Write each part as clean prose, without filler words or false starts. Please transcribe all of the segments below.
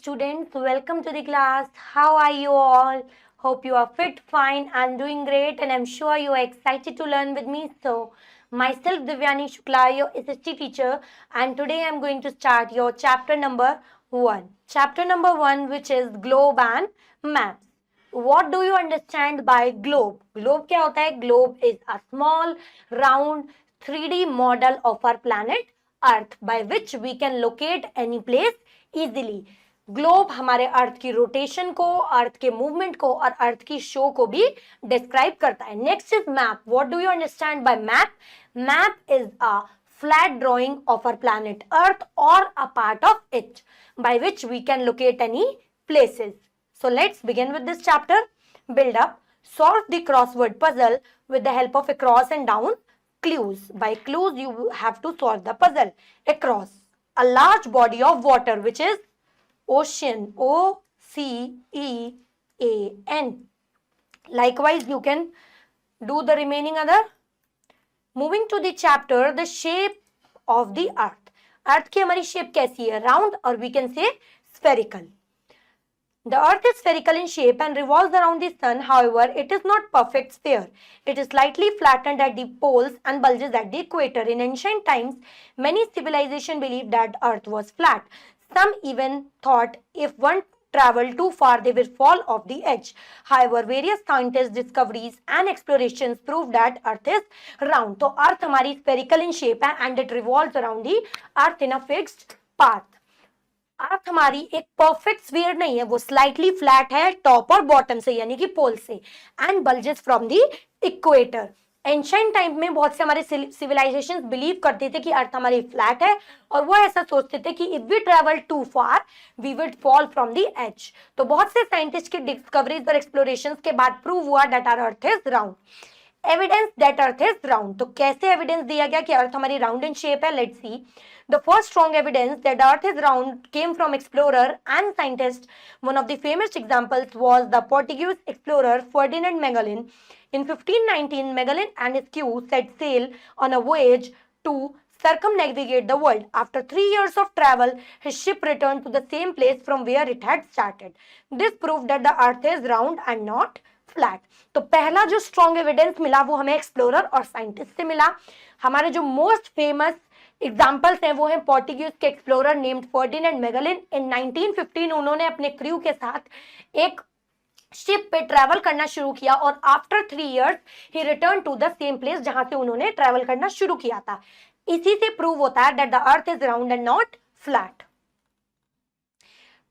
students, welcome to the class. How are you all? Hope you are fit, fine and doing great, and I'm sure you are excited to learn with me. So, myself Divyani Shukla, your SST teacher, and today I'm going to start your chapter number 1. Chapter number 1, which is globe and maps. What do you understand by globe? Globe क्या होता है? Globe is a small, round, 3D model of our planet Earth by which we can locate any place easily. Globe हमारे अर्थ की rotation को, अर्थ के movement को और अर्थ की शो को भी डिस्क्राइब करता है. Next is map. What do you understand by map? Map is a flat drawing of our planet Earth or a part of it by which we can locate any places. So let's begin with this chapter. Build up. Solve the crossword puzzle with the help of across and down clues. By clues you have to solve the puzzle. Across. A large body of water which is ocean. O-C-E-A-N. Likewise you can do the remaining other. Moving to the chapter, the shape of the earth. अर्थ की हमारी shape कैसी है? Round और we can say spherical. The earth is spherical in shape and revolves around the sun. However, it is not perfect sphere. It is slightly flattened at the poles and bulges at the equator. In ancient times, many civilizations believed that earth was flat. Some even thought if one travel too far, they will fall off the edge. However, various scientists' discoveries and explorations prove that Earth is round. तो Earth हमारी spherical in shape है and it revolves around the Earth in a fixed path. अर्थ हमारी एक perfect sphere नहीं है, वो slightly flat है top और बॉटम से यानी कि पोल से and bulges from the equator. Ancient time में बहुत से हमारे सिविलाइजेशंस बिलीव करते थे कि अर्थ हमारी फ्लैट है और वो ऐसा सोचते थे कि if we travel too far we will fall from the edge. तो बहुत से साइंटिस्ट की डिस्कवरीज और एक्सप्लोरेशंस के बाद प्रूव हुआ that our earth is round. Evidence that earth is round. तो कैसे एविडेंस दिया गया कि अर्थ हमारी राउंड इन शेप है? Let's see. The first strong evidence that Earth is round came from explorer and scientist. One of the famous examples was the Portuguese explorer Ferdinand Magellan. In 1519, Magellan and his crew set sail on a voyage to circumnavigate the world. After 3 years of travel, his ship returned to the same place from where it had started. This proved that the Earth is round and not flat. तो पहला जो strong evidence मिला वो हमें explorer और scientist से मिला. हमारे जो most famous एग्जाम्पल्स हैं वो हैं पोर्टुगीज के एक्सप्लोरर नेम्ड फर्डिनेंड मैगेलन. इन 1915 उन्होंने अपने क्रू के साथ एक शिप पे ट्रैवल करना शुरू किया और आफ्टर 3 इयर्स ही return to the same place जहां से उन्होंने ट्रैवल करना शुरू किया था. इसी से प्रूव होता है that the earth is round and not flat.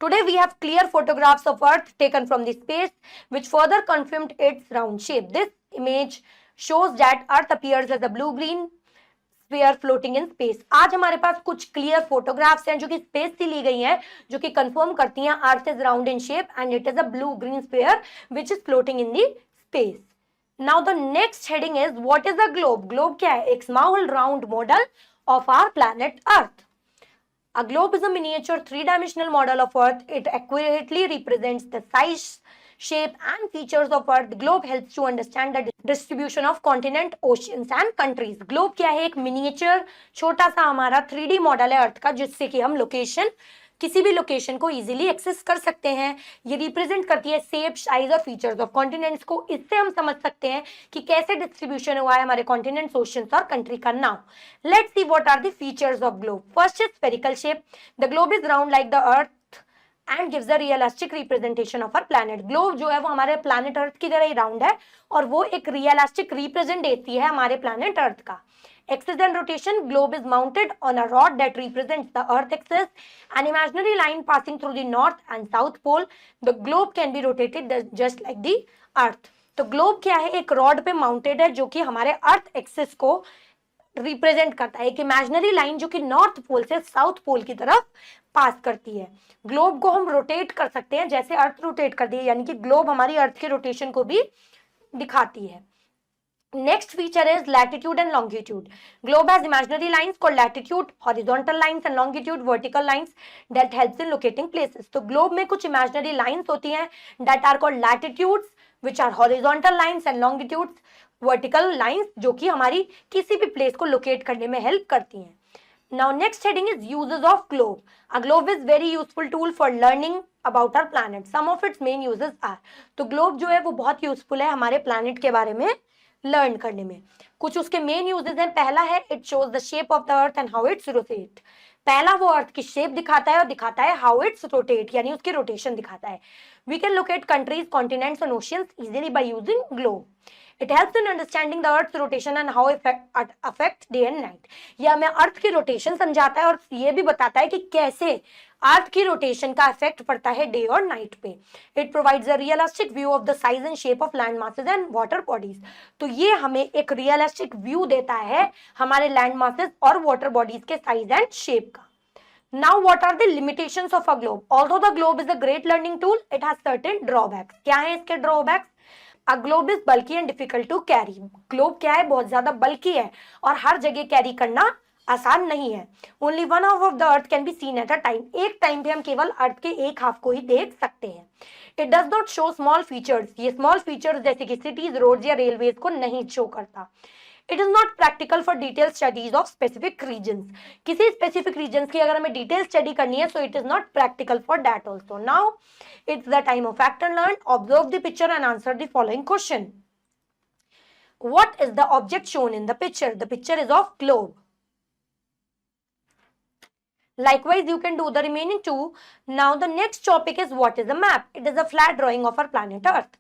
Today we have clear photographs of Earth taken from the space which further confirmed its round shape. This image shows that Earth appears as a blue-green sphere floating in space. आज हमारे पास कुछ clear photographs हैं जो कि space से ली गई हैं जो कि कंफर्म करती हैं earth is round in shape and it is a blue green sphere which is floating in the space. Now the next heading is what is a globe. Globe क्या है? एक small round model of our planet earth. A globe is a miniature three-dimensional model of Earth. It accurately represents the size, shape and features of Earth. The globe helps to understand the distribution of continent, oceans and countries. Globe क्या है? एक miniature छोटा सा हमारा 3D model है अर्थ का जिससे कि हम लोकेशन किसी भी लोकेशन को इजीली एक्सेस कर सकते हैं. ये रिप्रेजेंट करती है शेप, साइज और फीचर्स ऑफ कॉन्टिनेंट्स को. इससे हम समझ सकते हैं कि कैसे डिस्ट्रीब्यूशन हुआ है हमारे कॉन्टिनेंट्स, ओशंस और कंट्री का नाम. Let's see what are the features of globe. First is spherical shape. The globe is round like the earth and gives a realistic representation of our planet. Globe जो है वो हमारे planet earth की तरह ही round है और वो एक रियलिस्टिक रिप्रेजेंट देती है हमारे प्लैनेट अर्थ का. Axis and rotation. Globe is mounted on a rod that represents the earth axis. An imaginary line passing through the north and south pole. The globe can be rotated just like the earth. तो globe क्या है? एक rod पे mounted है जो कि हमारे अर्थ axis को रिप्रेजेंट करता है. एक इमेजिनरी लाइन जो कि नॉर्थ पोल से साउथ पोल की तरफ पास करती है. ग्लोब को हम रोटेट कर सकते हैं जैसे अर्थ रोटेट करती है यानी कि ग्लोब हमारी अर्थ के रोटेशन को भी दिखाती है. Next feature is latitude and longitude. Globe has imaginary lines called latitude, horizontal lines and longitude, vertical lines that helps in locating places. तो globe में कुछ imaginary lines होती हैं that are called latitudes, which are horizontal lines and longitudes, vertical lines जो कि हमारी किसी भी place को locate करने में help करती हैं. Now next heading is uses of globe. A globe is very useful tool for learning about our planet. Some of its main uses are, तो globe जो है वो बहुत यूजफुल है हमारे planet के बारे में लर्न करने में. कुछ उसके मेन यूजेस हैं. पहला है it shows the shape of the earth and how it's rotate. पहला वो अर्थ की शेप दिखाता है और दिखाता है हाउ इट्स रोटेट, यानी उसकी रोटेशन दिखाता है. We can locate countries, continents and oceans easily by using globe. It helps in understanding the Earth's rotation and how it affect day and night. यह हमें अर्थ की रोटेशन समझाता है और ये भी बताता है कि कैसे अर्थ की रोटेशन का इफेक्ट पड़ता है डे और नाइट पे. It provides a realistic view of the size and shape of land masses and water bodies. तो ये हमें एक रियलिस्टिक व्यू देता है हमारे लैंड मासेस और वाटर बॉडीज के साइज एंड शेप का. Now what are the limitations of a globe? Although the globe is a great learning tool, it has certain drawbacks. क्या है इसके drawbacks? A globe is bulky and difficult to carry. Globe क्या है, बहुत ज्यादा बल्कि है और हर जगह कैरी करना आसान नहीं है. Only one half of the earth can be seen at a time. एक टाइम पे हम केवल अर्थ के एक हाफ को ही देख सकते हैं. It does not show small features. ये small features जैसे कि cities, roads या railways को नहीं शो करता. It is not practical for detailed studies of specific regions. किसी specific regions की अगर हमें detailed study करनी है, so it is not practical for that also. Now, it's the time of fact and learn. Observe the picture and answer the following question. What is the object shown in the picture? The picture is of globe. Likewise, you can do the remaining two. Now, the next topic is what is a map? It is a flat drawing of our planet Earth.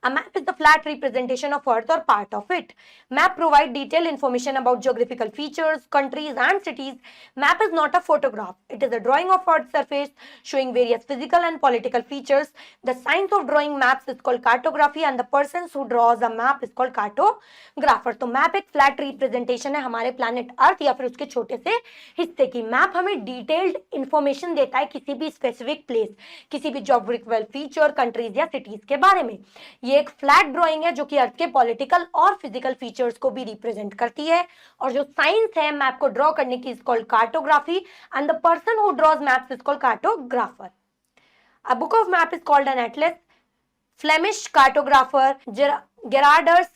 A map is the flat representation of Earth or part of it. Map provide detailed information about geographical features, countries and cities. Map is not a photograph. It is a drawing of Earth's surface showing various physical and political features. The science of drawing maps is called cartography and the person who draws a map is called cartographer. तो map एक flat representation है हमारे planet Earth या फिर उसके छोटे से हिस्से की. Map हमें detailed information देता है किसी भी specific place, किसी भी geographical feature, countries या cities के बारे में. ये एक फ्लैट ड्राइंग है जो कि अर्थ के पॉलिटिकल और फिजिकल फीचर्स को भी रिप्रेजेंट करती है. और जो साइंस है मैप को ड्रॉ करने की is called cartography and the person who draws maps is called cartographer. A book of map is called an Atlas. Flemish cartographer Gerardus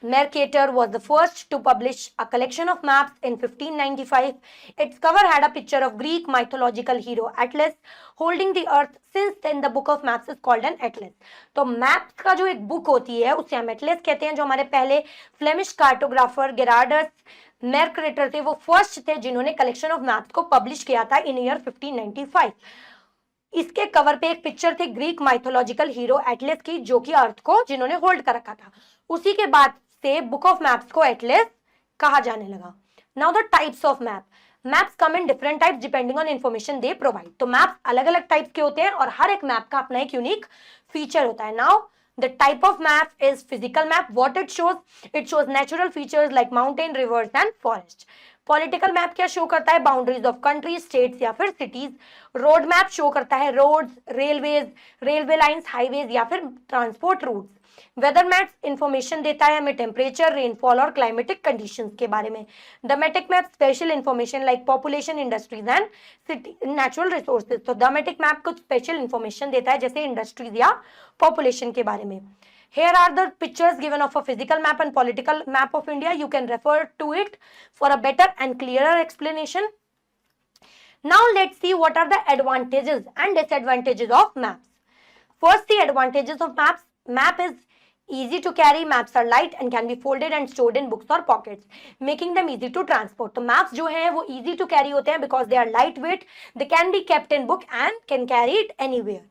Mercator was the first to publish a collection of maps in 1595. Its cover had a picture of Greek mythological hero Atlas holding the earth. Since then, the book of maps is called an atlas. तो maps का जो एक book होती है उसे हम Atlas कहते हैं. जो हमारे पहले फ्लेमिश कार्टोग्राफर गेरार्डस मेर्केटर थे वो फर्स्ट थे जिन्होंने कलेक्शन ऑफ मैप्स को पब्लिश किया था इन ईयर 1595. इसके कवर पे एक पिक्चर थी ग्रीक माइथोलॉजिकल हीरो एटलस की जो कि अर्थ को जिन्होंने होल्ड कर रखा था. उसी के बाद से बुक ऑफ मैप्स को एटलस कहा जाने लगा. Now the types of map. Maps come in different types depending on information they provide. तो मैप्स अलग अलग टाइप्स के होते हैं और हर एक मैप का अपना एक यूनिक फीचर होता है. Now the type of map is physical map. What it shows natural features like mountain, reverse and forest. Political map क्या शो करता है? बाउंड्रीज ऑफ कंट्रीज, स्टेट्स या फिर सिटीज. रोड मैप शो करता है roads, railways, railway lines, highways या फिर transport routes. Weather map information देता है हमें टेम्परेचर, रेनफॉल और क्लाइमेटिक कंडीशंस के बारे में. Domestic map special information like population, industries and city natural resources. तो डोमेस्टिक मैप कुछ स्पेशल इंफॉर्मेशन देता है जैसे इंडस्ट्रीज या पॉपुलेशन के बारे में. Here are the pictures given of a physical map and political map of India. You can refer to it for a better and clearer explanation. Now let's see what are the advantages and disadvantages of maps. First, the advantages of maps. Map is easy to carry. Maps are light and can be folded and stored in books or pockets, making them easy to transport. तो maps जो हैं वो easy to carry होते हैं because they are lightweight. They can be kept in book and can carry it anywhere.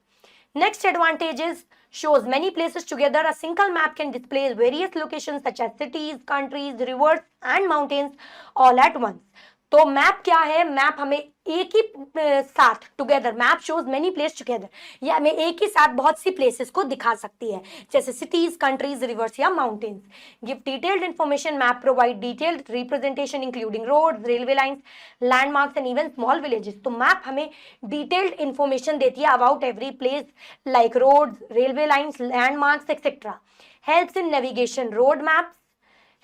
Next advantage is shows many places together. A single map can display various locations such as cities, countries, rivers and mountains all at once. तो map क्या है? Map हमें एक ही साथ together, map shows many place together, ये हमें एक ही साथ बहुत सी प्लेसेस को दिखा सकती है जैसे सिटीज, कंट्रीज, रिवर्स या mountains. Give detailed information. Map provide detailed representation including roads, railway lines, landmarks and even small villages. तो मैप हमें डिटेल्ड इन्फॉर्मेशन देती है about every place like roads, railway lines, landmarks etcetera. Helps in navigation. Road maps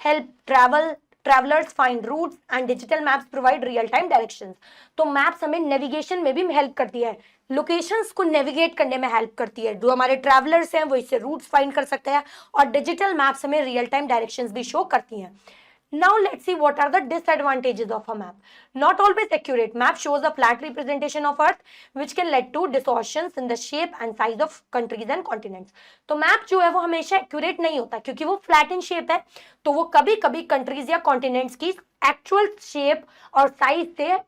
help travelers find routes and digital maps provide real time directions. तो maps हमें navigation में भी help करती है, locations को navigate करने में हेल्प करती है. जो हमारे ट्रैवलर्स हैं वो इससे रूट्स फाइंड कर सकते हैं और डिजिटल मैप्स हमें रियल टाइम डायरेक्शंस भी शो करती हैं. Now let's see what are the disadvantages of a map. Not always accurate. Map shows a flat representation of Earth, which can lead to distortions in the shape and size of countries and continents. तो map जो है वो हमेशा accurate नहीं होता क्योंकि वो flat in shape है, तो वो कभी कभी कंट्रीज या कॉन्टिनेंट्स की एक्चुअल शेप और साइज से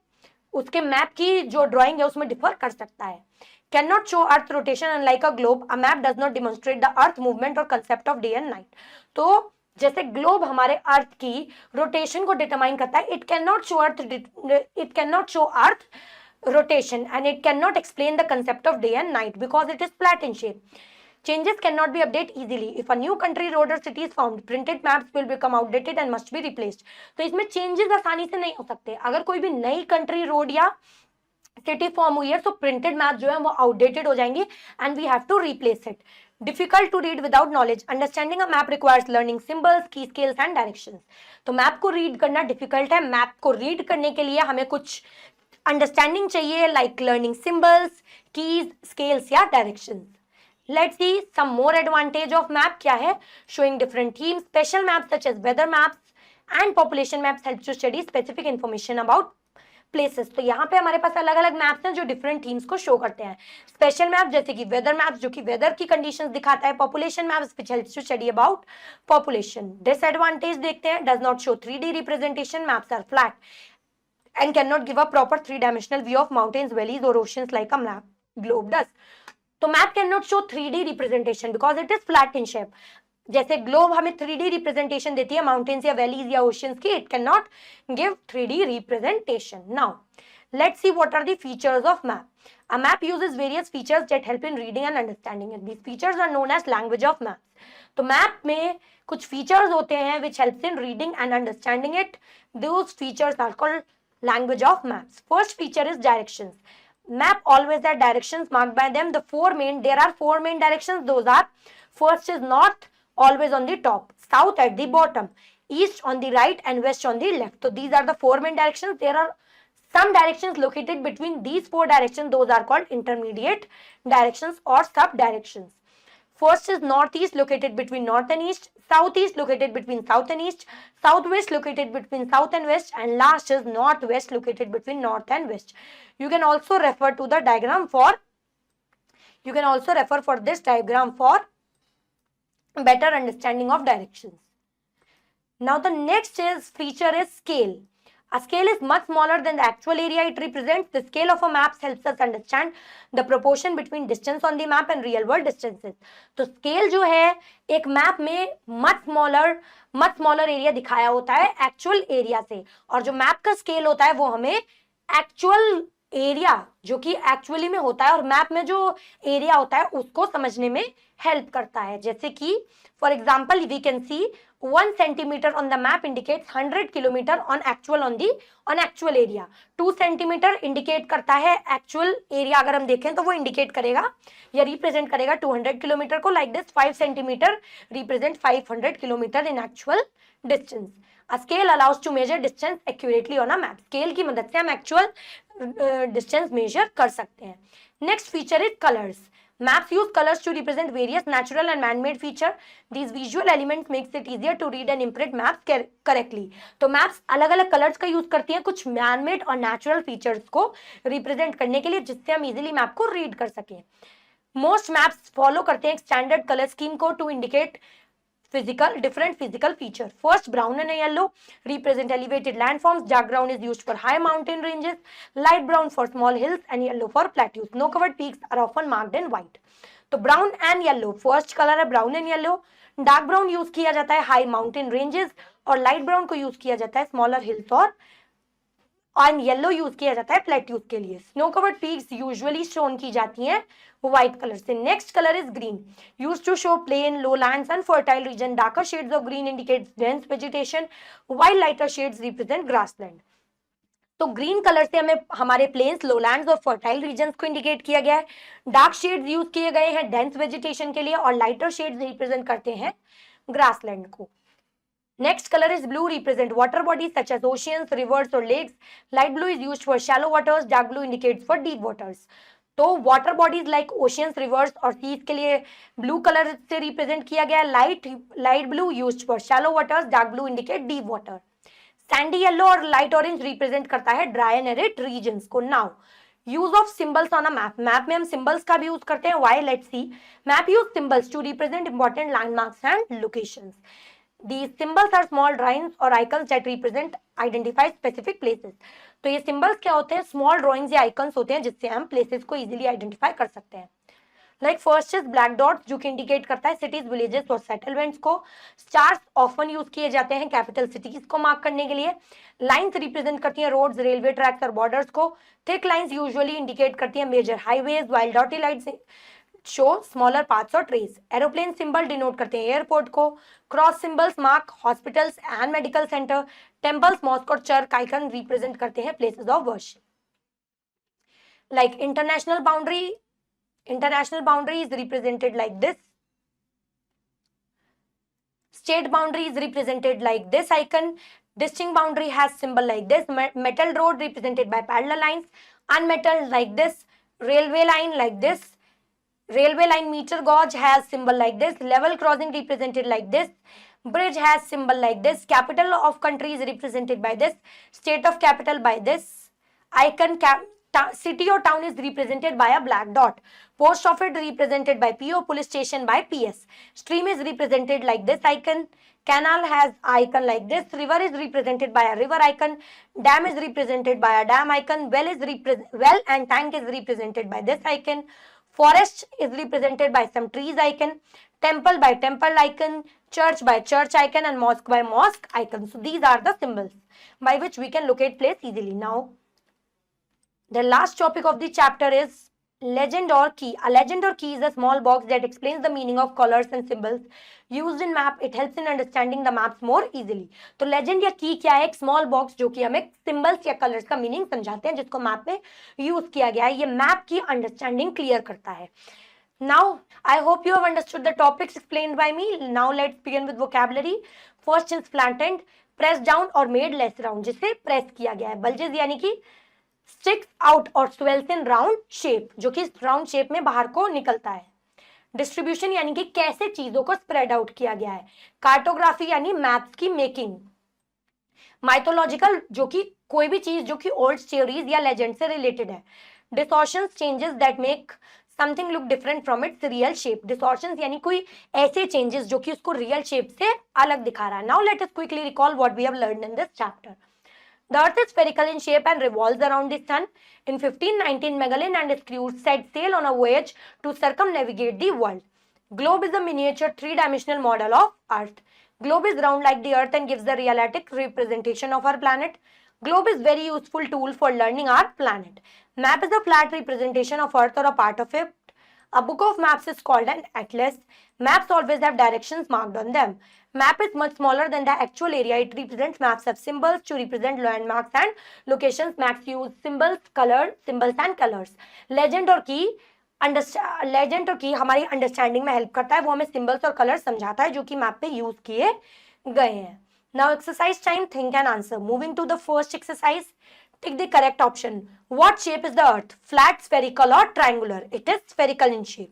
उसके मैप की जो ड्राइंग है उसमें डिफर कर सकता है. Cannot show Earth rotation unlike a globe. A map does not demonstrate the Earth movement or concept of day and night. तो जैसे ग्लोब हमारे अर्थ की रोटेशन को डिटरमाइन करता है, it can not show earth rotation and it can not explain the concept of day and night because it is flat in shape. Changes cannot be updated easily. If a new country, road or city is found, printed maps will become outdated and must be replaced. तो इसमें changes आसानी से नहीं हो सकते. अगर कोई भी नई कंट्री, रोड या सिटी फॉर्म हुई है तो प्रिंटेड मैप जो है वो आउटडेटेड हो जाएंगे and we have to replace it. Difficult to read without knowledge. Understanding a map requires learning symbols, key scales and directions. तो मैप को रीड करना डिफिकल्ट है. मैप को रीड करने के लिए हमें कुछ अंडरस्टैंडिंग चाहिए, like learning symbols, keys, scales या directions. Let's see some more advantage of map. क्या है? Showing different themes. Special maps such as weather maps and population maps help to study specific information about places. तो यहाँ पे हमारे पास अलग अलग maps हैं जो डिफरेंट थीम्स को शो करते हैं. स्पेशल मैप जैसे कि वेदर मैप्स जो कि वेदर की कंडीशंस दिखाता है. Population maps which helps to study about population. Disadvantage देखते हैं. Does not show 3D representation. Maps are flat and cannot give a proper 3-dimensional view of mountains, valleys or oceans like a map globe does. तो map can not show 3D representation because it is flat in shape. जैसे globe हमें 3D representation देती है mountains या valleys या oceans की, it can not give 3D representation. Now let's see what are the features of map. A map uses various features that help in reading and understanding it. These features are known as language of maps. तो map में कुछ features होते हैं which helps in reading and understanding it. Those features are called language of maps. First feature is directions. Map always has directions marked by them. There are four main directions. Those are: first is north, always on the top; south at the bottom; east on the right; and west on the left. So these are the four main directions. There are some directions located between these four directions. Those are called intermediate directions or sub directions. First is northeast, located between north and east; southeast, located between south and east; southwest, located between south and west; and last is northwest, located between north and west. You can also refer to the diagram for this diagram for better understanding of directions. Now the next feature is scale. A scale is much smaller than the actual area it represents. The scale of a map helps us understand the proportion between distance on the map and real world distances. तो scale जो है एक map में much smaller area दिखाया होता है actual area से, और जो मैप का scale होता है वो हमें actual एरिया जो कि एक्चुअली में होता है और मैप में जो एरिया होता है उसको समझने में हेल्प करता है. जैसे कि for example we can see 1 centimetre on the map indicates 100 kilometre on actual area. 2 centimetre indicate करता है एक्चुअल एरिया. अगर हम देखें तो वो इंडिकेट करेगा या रिप्रेजेंट करेगा 200 किलोमीटर को. Like this 5 centimetre represent 500 kilometre in actual distance. A scale allows to measure distance accurately on a map. Scale की मदद से हम actual distance measure कर सकते हैं. Next feature is colors. Maps use colors to represent various natural and man-made features. These visual elements makes it easier to read and interpret maps correctly. तो maps अलग-अलग colors का use करती हैं कुछ man-made और natural features को represent करने के लिए, जिससे हम easily map को read कर सकें. Most maps follow करते हैं standard color scheme को to indicate different physical feature. First, brown and yellow represent elevated landforms. Dark brown is used for high mountain ranges, light brown for small hills, and yellow for plateaus. Snow-covered peaks are often marked in white. तो brown and yellow, first color है brown and yellow. Dark brown use किया जाता है high mountain ranges और light brown को use किया जाता है smaller hills और येलो यूज किया जाता है प्लेट्यूज के लिए. Snow covered peaks usually shown की जाती हैं व्हाइट कलर से. Next colour is green, used to show plain, lowlands and fertile region. Darker shades of green indicates dense vegetation, while lighter shades represent grassland. तो green colour से हमें हमारे planes, लोलैंड्स और fertile regions को indicate किया गया है. डार्क शेड्स यूज किए गए हैं डेंस वेजिटेशन के लिए और लाइटर शेड्स रिप्रेजेंट करते हैं ग्रासलैंड को. Next color is blue, represent water bodies such as oceans, rivers or lakes. Light blue is used for shallow waters. Dark blue indicates for deep waters. तो water bodies like oceans, rivers और seas के लिए blue color से represent किया गया. Light blue used for shallow waters. Dark blue indicate deep water. Sandy yellow और light orange represent करता है ड्राई एंड एरिड रीजन्स को. Now use of symbols on a map. Map में हम symbols का भी यूज करते हैं. Why? Let's see. Map use symbols to represent important landmarks and locations. These symbols are small drawings or icons that represent identify specific places. तो ये symbols क्या होते हैं? Small drawings या icons होते हैं जिससे हम places को easily identify कर सकते हैं. Like first is black dots जो कि indicate करता है cities, villages और settlements को. Stars often use किए जाते हैं capital cities को mark करने के लिए. Lines represent करती हैं roads, railway tracks और borders को. Thick lines usually indicate करती हैं major highways, while dotted lines show smaller parts और ट्रेस. एरोप्लेन सिंबल डिनोट करते हैं एयरपोर्ट को. Cross symbols mark hospitals and medical centre. Temples, mosque और चर्च आइकन रिप्रेजेंट करते हैं places of worship. Like international boundary is represented like this. State boundary is represented like this icon. Distinct boundary has symbol like this. Metal road represented by parallel lines. Unmetal like this. Railway line like this. Railway line meter gauge has symbol like this. Level crossing represented like this. Bridge has symbol like this. Capital of country is represented by this. State of capital by this. Icon city or town is represented by a black dot. Post office represented by PO. Police station by PS. Stream is represented like this icon. Canal has icon like this. River is represented by a river icon. Dam is represented by a dam icon. Well and tank is represented by this icon. Forest is represented by some trees icon. Temple by temple icon. Church by church icon and mosque by mosque icon. So these are the symbols by which we can locate place easily. Now the last topic of the chapter is legend or key. A legend or key is a small box that explains the meaning of colors and symbols used in map. It helps in understanding the maps more easily. तो legend या key क्या है? एक small box जो कि हमें symbols या colors का meaning समझाते हैं जिसको map में use किया गया है. ये map की understanding clear करता है. Now I hope you have understood the topics explained by me. Now let's begin with vocabulary. First is flattened, pressed down or made less round, जिसे press किया गया है. Bulges यानी कि sticks out और swells in round shape, जो कि round shape में बाहर को निकलता है. डिस्ट्रीब्यूशन यानी कि कैसे चीजों को स्प्रेड आउट किया गया है. कार्टोग्राफी यानी मैप्स की मेकिंग. माइथोलॉजिकल जो कि कोई भी चीज जो कि ओल्ड स्टोरीज या लेजेंड से रिलेटेड है. Distortions changes that make something look different from its real shape. Distortions यानी कोई ऐसे चेंजेस जो कि उसको रियल शेप से अलग दिखा रहा है. Now let us quickly recall what we have learned in this chapter. The earth is spherical in shape and revolves around the sun. In 1519, Magellan and his crew set sail on a voyage to circumnavigate the world. Globe is a miniature three-dimensional model of earth. Globe is round like the earth and gives the realistic representation of our planet. Globe is very useful tool for learning our planet. Map is a flat representation of earth or a part of it. A book of maps is called an atlas. Maps always have directions marked on them. Map is much smaller than the actual area it represents. Maps have symbols to represent landmarks and locations. Maps use symbols and colors. Legend और की हमारी understanding में help करता है. वो हमें symbols और colours समझाता है जो कि मैप पे यूज किए गए हैं. Now exercise time. Think and answer. Moving to the first exercise. Take the correct option. What shape is the earth? Flat, spherical or triangular? It is spherical in shape.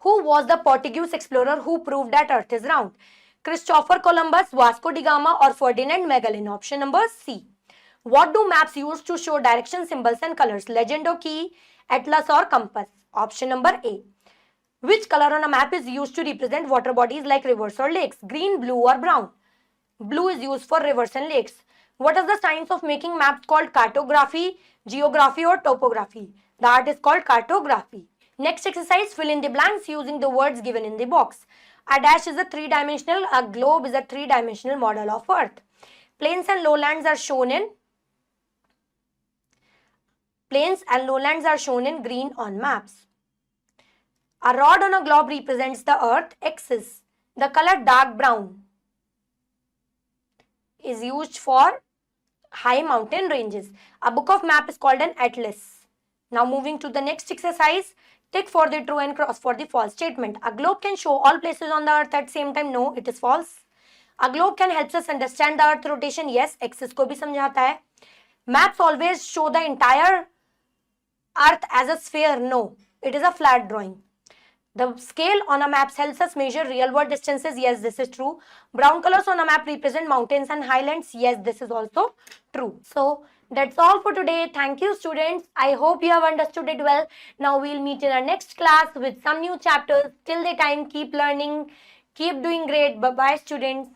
Who was the Portuguese explorer who proved that earth is round? Christopher Columbus, Vasco da Gama or Ferdinand Magellan? Option number C. What do maps use to show direction, symbols and colors? Legend or key, atlas or compass? Option number A. Which color on a map is used to represent water bodies like rivers or lakes? Green, blue or brown? Blue is used for rivers and lakes. What is the science of making maps called cartography, geography or topography? The art is called cartography. Next exercise, fill in the blanks using the words given in the box. A dash is a three-dimensional, a globe is a three-dimensional model of earth. Plains and lowlands are shown in green on maps. A rod on a globe represents the earth axis. The color dark brown is used for high mountain ranges. A book of map is called an atlas. Now moving to the next exercise, tick for the true and cross for the false statement. A globe can show all places on the earth at the same time. No, it is false. A globe can help us understand the earth rotation. Yes, axis को भी समझाता है. Maps always show the entire earth as a sphere. No, it is a flat drawing. The scale on a map helps us measure real world distances. Yes, this is true. Brown colors on a map represent mountains and highlands. Yes, this is also true. So that's all for today. Thank you, students. I hope you have understood it well. Now we'll meet in our next class with some new chapters. Till the time, keep learning, keep doing great. Bye bye, students.